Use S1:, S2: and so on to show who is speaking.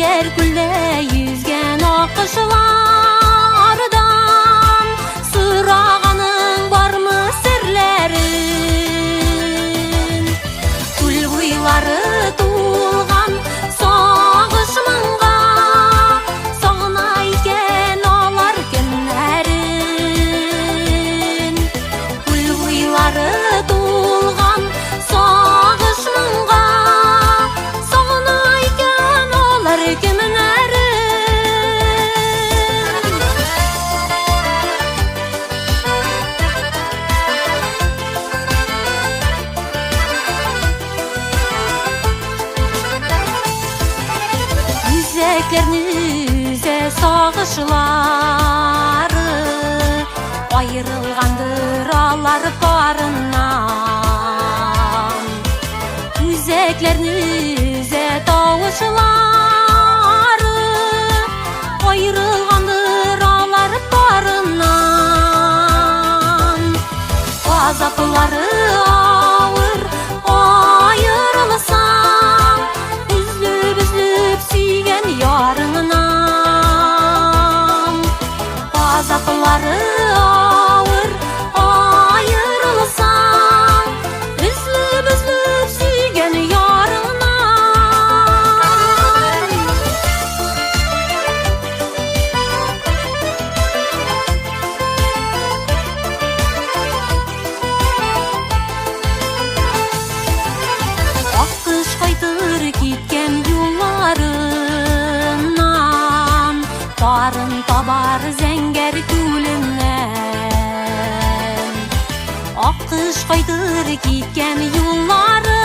S1: зәңгәр күлдә yüzгән аккошлардан сораганың бармы серләрен? Күл буйлары тулган сагыш моңга сагына икән алар көннәрен. Күл буйлары тулган сагыш моңга сагына икән алар көннәрен. Үзәкләрне үзә сагышлары аерылгандыр алар парыннан. Үзәкләрне үзә тавышлары аерылгандыр алар парыннан. Азаплары авыр аерылсаң үзлеп сөйгән ярыңнан. Азаплары авыр аерылсаң үзлеп сөйгән ярыңнан. Аккыш кайтыр киткән юлларыннан, барын табар зәңгәр күленнән. Аккыш кайтыр киткән юлларыннан,